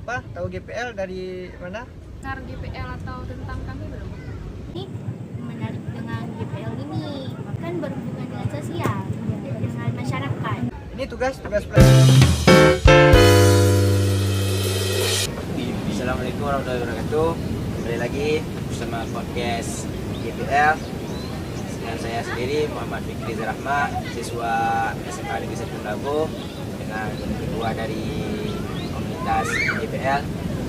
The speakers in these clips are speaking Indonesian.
tahu GPL dari mana? Dengar GPL atau tentang kami belum? Ini menarik dengan GPL ini kan berhubungan dengan sosial dengan masyarakat. Ini tugas pelajar. Assalamualaikum warahmatullahi wabarakatuh. Kembali lagi bersama podcast GPL. Dengan saya sendiri Muhammad Fikri Zarahma, siswa SMA Negeri 1 Lago dengan ketua dari komunitas GPL.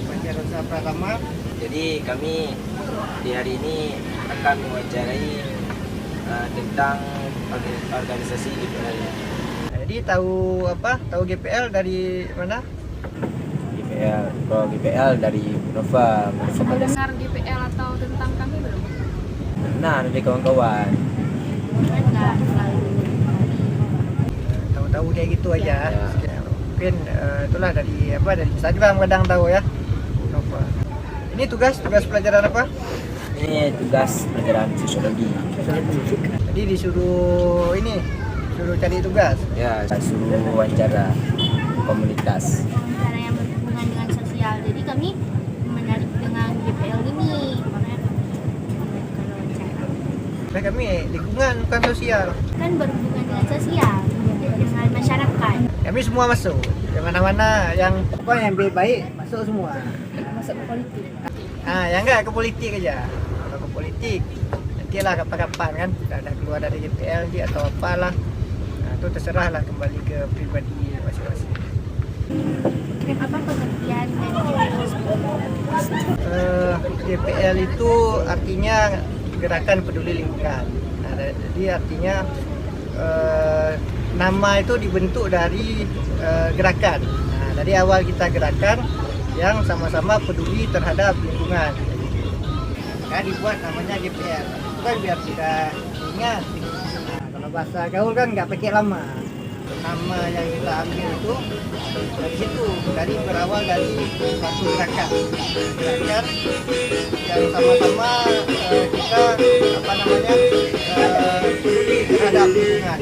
Pancarosa Pratama. Jadi kami di hari ini akan mewawancarai tentang organisasi GPL ini. Jadi tahu GPL dari mana? GPL dari Nova Dengar GPL atau tentang kami belum? Nah, dari kawan-kawan. Enggak terlalu Tahu-tahu kayak gitu aja. Ya. Mungkin itulah dari Instagram kadang tahu ya. Nova. Ini tugas pelajaran apa? Ini tugas pelajaran sosiologi. Jadi disuruh cari tugas. Ya, suruh wawancara komunitas. cara yang berhubungan dengan sosial. Jadi kami menarik dengan GPL ini makanya kalau wawancara Nah, kami lingkungan bukan sosial. kan berhubungan dengan sosial dengan masyarakat. Kami semua masuk. Yang mana-mana yang baik masuk semua. Masuk ke politik. Yang enggak ke politik aja. Kalau ke politik nantilah kapan-kapan kan ada keluar dari GPL atau apalah. Itu terserah lah, kembali ke pribadi masing-masing. Apa pengertian dari GPL itu artinya Gerakan Peduli Lingkungan. Jadi artinya nama itu dibentuk dari gerakan. Dari awal kita gerakan yang sama-sama peduli terhadap lingkungan. Dibuat namanya GPL. Itu kan biar kita ingat. Kalau bahasa gaul kan nggak pakai lama. Nama yang kita ambil itu dari situ, berawal dari suatu gerakan yang sama-sama kita peduli terhadap lingkungan.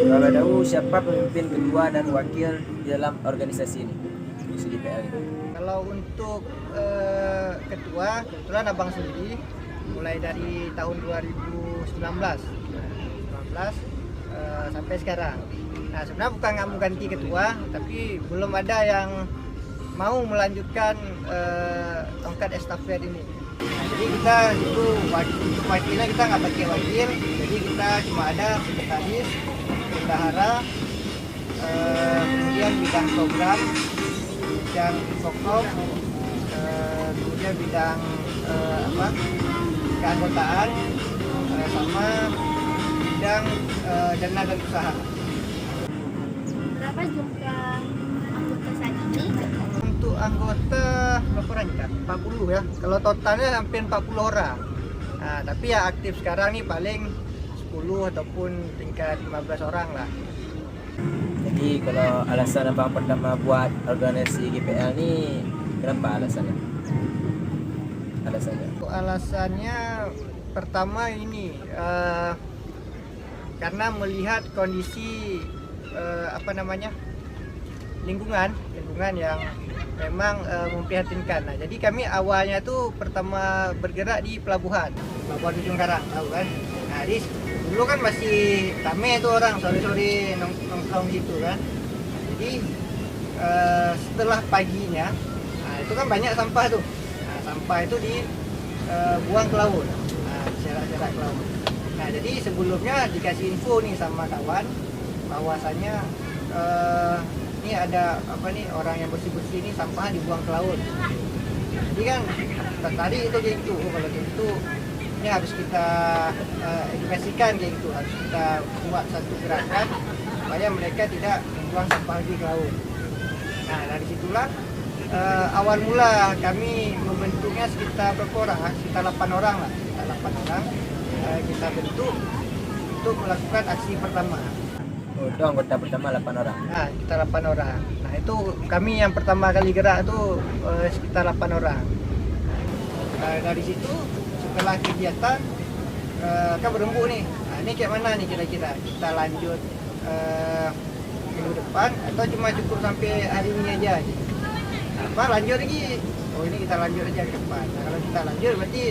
Kalau tahu siapa pemimpin kedua dan wakil di dalam organisasi ini, GPL ini? Kalau untuk ketua, kebetulan Abang sendiri mulai dari tahun 2019 sampai sekarang. Nah, sebenarnya bukan nggak mau ganti ketua, tapi belum ada yang mau melanjutkan tongkat estafet ini. Nah, jadi kita itu untuk wakilnya kita nggak pakai wakil, jadi kita cuma ada sekretaris, bendahara, kemudian bidang program, bidang infokom, kemudian bidang keanggotaan, sama bidang dana dan usaha. Berapa jumlah anggota saat ini? Untuk anggota berapa orang kita? 40 ya. Kalau totalnya hampir 40 orang. Nah, tapi yang aktif sekarang nih paling 10 ataupun tingkat 15 orang lah. Jadi kalau alasan abang pertama buat organisasi GPL ini, kenapa alasannya? Alasannya pertama ini karena melihat kondisi lingkungan yang memang memprihatinkan. Nah, jadi kami awalnya tuh pertama bergerak di pelabuhan Ujung Karang, tahu kan? Nah, dulu kan masih rame tuh orang sore-sore nongkrong gitu kan. Jadi setelah paginya, itu kan banyak sampah tuh. Nah, sampah itu dibuang ke laut, serak-serak ke laut. Nah, jadi sebelumnya dikasih info nih sama kawan bahwasanya ini ada orang yang bersih-bersih ini sampah dibuang ke laut. Jadi kan tertarik itu kayak gitu. Kalau kayak gitu ini harus kita edukasikan kayak gitu. Harus kita buat satu gerakan supaya mereka tidak membuang sampah lagi ke laut. Nah, dari situlah awal mula kami membentuknya sekitar 8 orang lah. Kita bentuk untuk melakukan aksi pertama. Itu anggota pertama 8 orang. Nah, kita 8 orang. Nah, itu kami yang pertama kali gerak itu sekitar 8 orang. Dari situ setelah kegiatan kan berembuk nih. Nah, ini kayak mana nih kira-kira? Kita lanjut minggu depan atau cuma cukup sampai hari ini aja? Nah, lanjut lagi. Oh ini kita lanjut aja ke depan. Nah, kalau kita lanjut berarti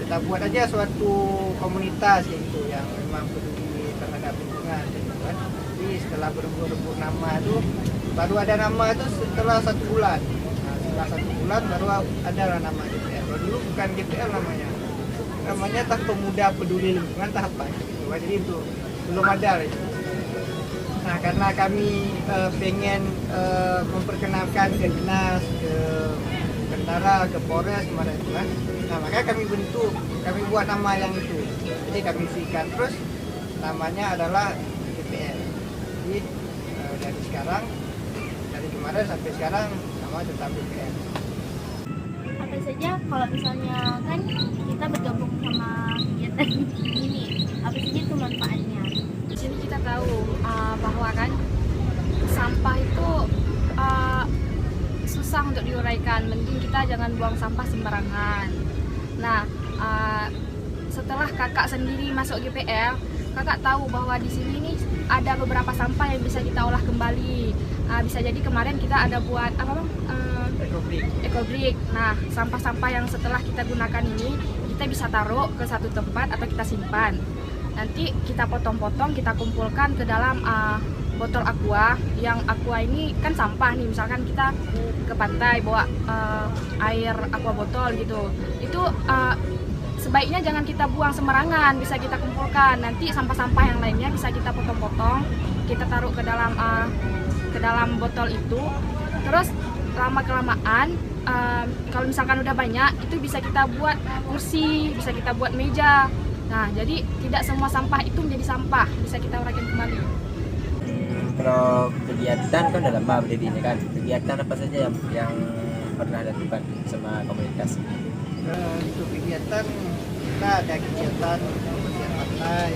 kita buat aja suatu komunitas kayak gitu yang memang peduli terhadap lingkungan gitu kan. Jadi setelah berebut nama itu baru ada nama itu setelah 1 bulan. Nah, setelah 1 bulan baru ada nama GPL. Kalau dulu bukan GPL namanya tak Pemuda Peduli Lingkungan tahap apa gitu. Jadi itu belum ada itu. Nah karena kami pengen memperkenalkan ke dinas, ke tentara, ke Polres kemarin itu kan. Nah makanya kami buat nama yang itu. Jadi kami isikan terus namanya adalah GPL. Jadi dari kemarin sampai sekarang nama tetap GPL. Apa saja kalau misalnya kan kita bergabung sama kegiatan ini, apa saja itu manfaatnya? Di sini kita tahu bahwa kan sampah itu susah untuk diuraikan. Mending kita jangan buang sampah sembarangan. Nah, setelah kakak sendiri masuk GPL, kakak tahu bahwa di sini nih ada beberapa sampah yang bisa kita olah kembali. Bisa jadi kemarin kita ada buat apa bang? Eco-brick. Nah, sampah-sampah yang setelah kita gunakan ini kita bisa taruh ke satu tempat atau kita simpan. Nanti kita potong-potong, kita kumpulkan ke dalam botol aqua. Yang aqua ini kan sampah nih, misalkan kita ke pantai bawa air aqua botol gitu. Itu sebaiknya jangan kita buang sembarangan, bisa kita kumpulkan. Nanti sampah-sampah yang lainnya bisa kita potong-potong, kita taruh ke dalam botol itu. Terus lama-kelamaan kalau misalkan udah banyak, itu bisa kita buat kursi, bisa kita buat meja. Nah, jadi tidak semua sampah itu menjadi sampah, bisa kita uraikan kembali. Kalau kegiatan kan udah lama berdirinya kan, kegiatan apa saja yang pernah lakukan sama komunitas? Untuk kegiatan kita ada kegiatan pembersihan pantai,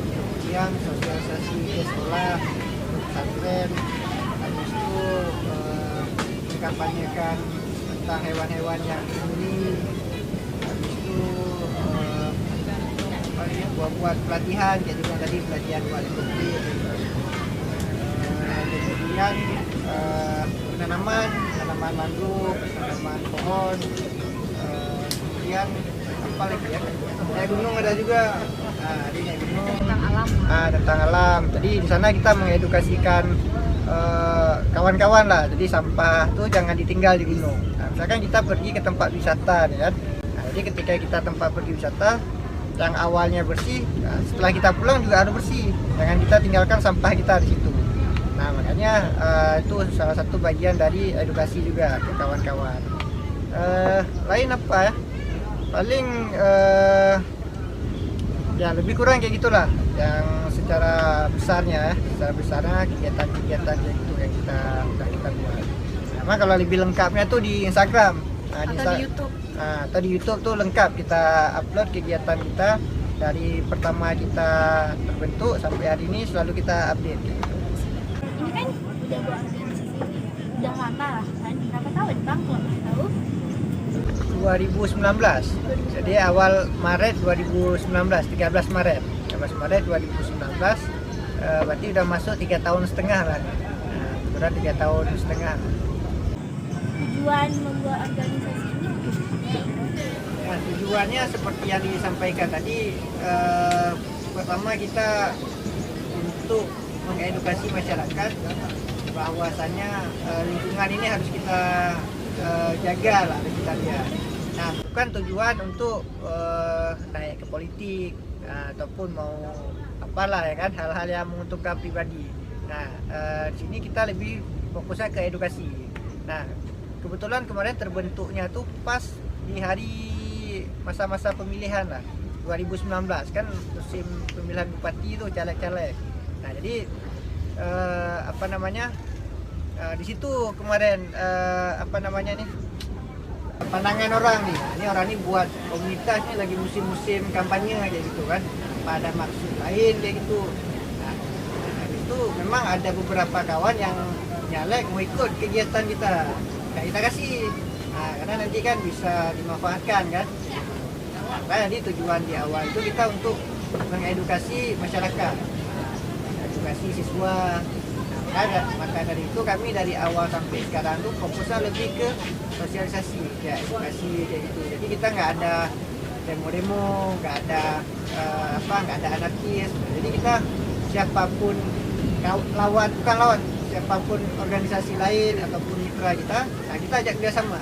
kemudian sosialisasi ke sekolah, pesantren, habis itu mengkampanyekan tentang hewan-hewan yang dilindungi, habis itu buat pelatihan, kayak juga tadi pelatihan buat kopi, kemudian tanaman mangrove, tanaman pohon, kemudian apa lagi ya? Naik gunung ada juga. Di naik gunung. Tentang alam. Tentang alam. Jadi di sana kita mengedukasikan kawan-kawan lah. Jadi sampah tuh jangan ditinggal di gunung. Nah, misalkan kita pergi ke tempat wisata, nih kan. Nah, jadi ketika kita tempat pergi wisata yang awalnya bersih, nah, setelah kita pulang juga harus bersih. Jangan kita tinggalkan sampah kita di situ. Nah makanya itu salah satu bagian dari edukasi juga ke kawan-kawan. Lain apa ya? Paling ya lebih kurang kayak gitulah yang secara besarnya kegiatan-kegiatan kayak gitu yang kita buat. Nah, kalau lebih lengkapnya tuh di Instagram Atau di YouTube. Atau di YouTube tuh lengkap kita upload kegiatan kita dari pertama kita terbentuk sampai hari ini selalu kita update. Ini kan udah buat organisasi ini udah lama lah kan, berapa tahun bang kalau boleh tahu? 2019. Jadi awal Maret 2019, 13 Maret 2019, berarti udah masuk 3 tahun setengah lah. Kurang 3 tahun setengah. Tujuan membuat organisasi ini Nah, tujuannya seperti yang disampaikan tadi, pertama kita untuk mengedukasi masyarakat bahwasannya lingkungan ini harus kita jaga lah, harus kita lihat. Nah, bukan tujuan untuk naik ke politik ataupun mau apalah ya kan, hal-hal yang menguntungkan pribadi. Nah, di sini kita lebih fokusnya ke edukasi. Nah, kebetulan kemarin terbentuknya tuh pas di hari masa-masa pemilihan lah, 2019 kan musim pemilihan bupati itu caleg-caleg. Nah, jadi di situ kemarin pandangan orang nih, ini orang ini buat komunitas ini lagi musim-musim kampanye kayak gitu kan, ada maksud lain kayak gitu. Nah, itu memang ada beberapa kawan yang nyalek mau ikut kegiatan kita, nah, kita kasih, karena nanti kan bisa dimanfaatkan kan. Nah, jadi tujuan di awal itu kita untuk mengedukasi masyarakat, edukasi siswa, Maka dari itu kami dari awal sampai sekarang tuh fokusnya lebih ke sosialisasi, ya edukasi kayak gitu. Jadi kita nggak ada demo-demo, nggak ada nggak ada anarkis. Jadi kita siapapun bukan lawan, siapapun organisasi lain ataupun mitra kita, nah kita ajak kerjasama.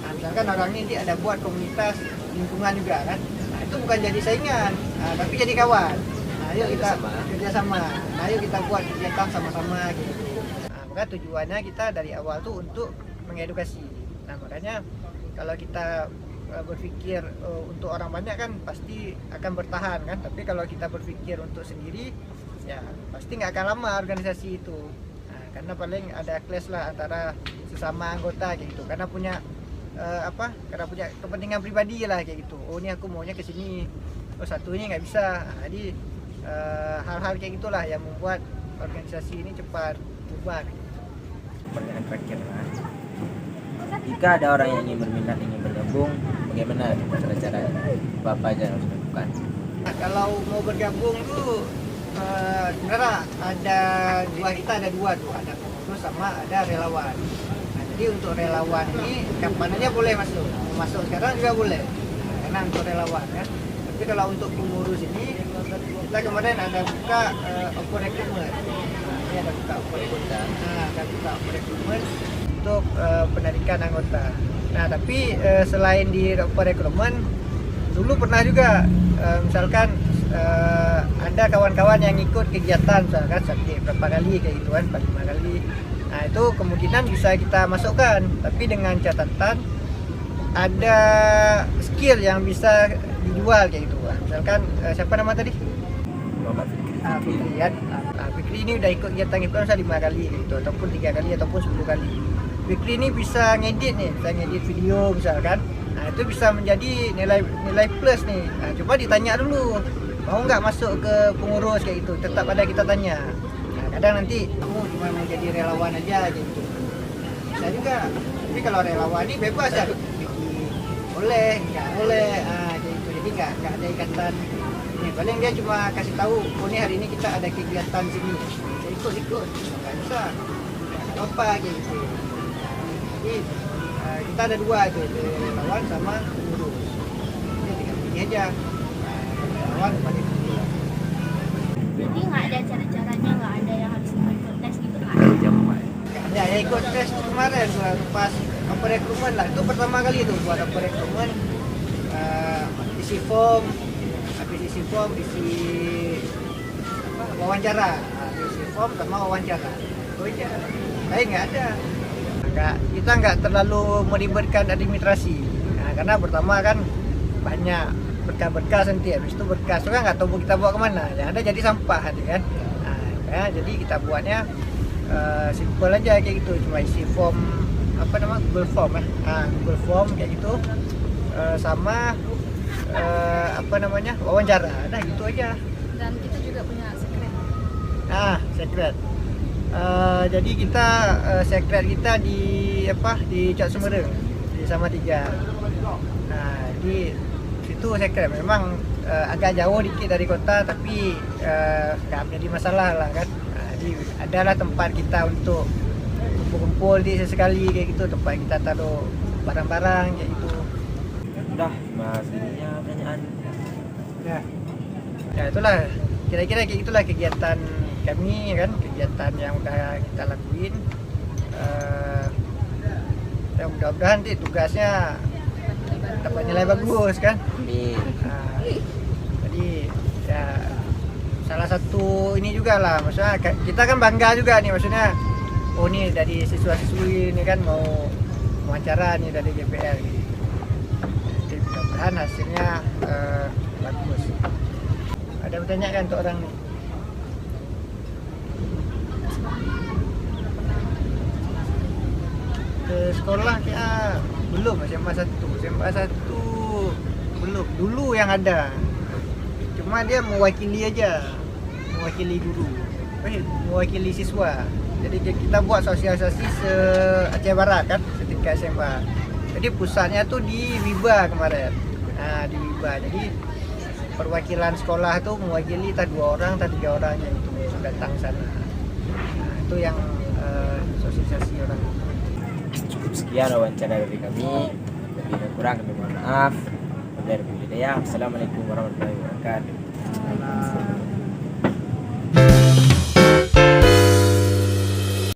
Nah, misalkan orang ini dia ada buat komunitas lingkungan juga kan, nah itu bukan jadi saingan, tapi jadi kawan. Nah, ayo kita kerjasama. Nah, ayo kita buat kegiatan sama-sama gitu. Nah, maka tujuannya kita dari awal tuh untuk mengedukasi. Nah, makanya kalau kita berpikir untuk orang banyak kan pasti akan bertahan kan, tapi kalau kita berpikir untuk sendiri ya pasti nggak akan lama organisasi itu. Nah, karena paling ada clash lah antara sesama anggota kayak gitu, karena punya karena punya kepentingan pribadi lah kayak gitu. Oh, ini aku maunya ke sini, oh satunya nggak bisa. Nah, jadi hal-hal kayak gitulah yang membuat organisasi ini cepat bubar. Pertanyaan terakhir, jika ada orang yang ingin berminat, ingin bergabung, bagaimana cara-cara apa aja yang harus dilakukan? Nah, kalau mau bergabung tuh sebenarnya ada dua tuh, ada pengurus sama ada relawan. Nah, jadi untuk relawan ini kapan aja boleh masuk sekarang juga boleh. Nah, karena untuk relawan ya. Tapi kalau untuk pengurus ini kita kemarin ada buka open recruitment. Nah, ini ada buka open recruitment. Nah, ada buka open recruitment untuk penarikan anggota. Nah, tapi selain di open recruitment, dulu pernah juga misalkan ada kawan-kawan yang ikut kegiatan misalkan sampai berapa kali kayak gitu kan, 4-5 kali. Nah, itu kemungkinan bisa kita masukkan, tapi dengan catatan ada skill yang bisa dijual kayak gitu. Misalkan siapa nama tadi? Fikri ya. Fikri ini udah ikut kegiatan itu misalnya 5 kali gitu, ataupun 3 kali ataupun 10 kali. Fikri ini bisa ngedit nih, bisa ngedit video misalkan. Nah, itu bisa menjadi nilai plus nih. Nah, coba ditanya dulu, mau nggak masuk ke pengurus kayak gitu, tetap ada kita tanya. Nah, kadang nanti kamu cuma mau jadi relawan aja gitu, bisa juga. Tapi kalau relawan ini bebas ya, boleh nggak boleh, gitu. Jadi nggak ada ikatan. Nih, paling dia cuma kasih tahu, oh ini hari ini kita ada kegiatan sini, saya ikut, nggak bisa, nggak apa gitu. Jadi kita ada dua itu, relawan sama pengurus. Ini tinggal pilih aja. Relawan paling pilih. Jadi nggak ada cara-caranya, nggak ada yang harus ikut tes gitu kan? Ya ikut tes kemarin pas open recruitment lah, itu pertama kali itu buat open recruitment, isi form, habis isi form wawancara, isi form sama wawancara. Oh iya, lain nggak ada. Kita nggak terlalu melibatkan administrasi, nah, karena pertama kan banyak berkas-berkas nanti, habis itu berkas itu kan nggak tahu kita bawa kemana, yang ada jadi sampah nanti kan. Nah, jadi kita buatnya simple aja kayak gitu, cuma isi form Google Form ya, Google Form kayak gitu, sama wawancara, nah gitu aja. Dan kita juga punya secret. Secret. Jadi kita secret kita di Cak Semereng di Salatiga. Nah, di situ secret memang agak jauh dikit dari kota, tapi nggak menjadi masalah lah kan. Nah, jadi adalah tempat kita untuk kumpul di sesekali kayak gitu, tempat kita taruh barang-barang kayak gitu. Udah, mas ininya pertanyaan. Ya itulah kira-kira kayak gitulah kegiatan kami kan, kegiatan yang udah kita lakuin. Ya mudah-mudahan nanti tugasnya dapat nilai bagus kan. Jadi ya salah satu ini juga lah, maksudnya kita kan bangga juga nih, maksudnya oh nih dari siswa-siswi ini kan mau wawancara nih dari GPL gitu. Jadi mudah-mudahan hasilnya bagus. Ada bertanya kan untuk orang nih? Ke sekolah kita belum, SMA 1 belum, dulu yang ada cuma dia mewakili aja, mewakili guru, mewakili siswa. Jadi kita buat sosialisasi se-Aceh Barat kan, setingkat SMA. Jadi pusatnya tuh di Wiba kemarin. Nah, di Wiba. Jadi perwakilan sekolah tuh mewakili 2 orang atau 3 orang yang itu datang sana. Nah, itu yang sosialisasi orang. Cukup sekian wawancara dari kami. Lebih dan kurang kami mohon maaf. Wabillahi taufiq. Assalamualaikum warahmatullahi wabarakatuh. Waalaikumsalam.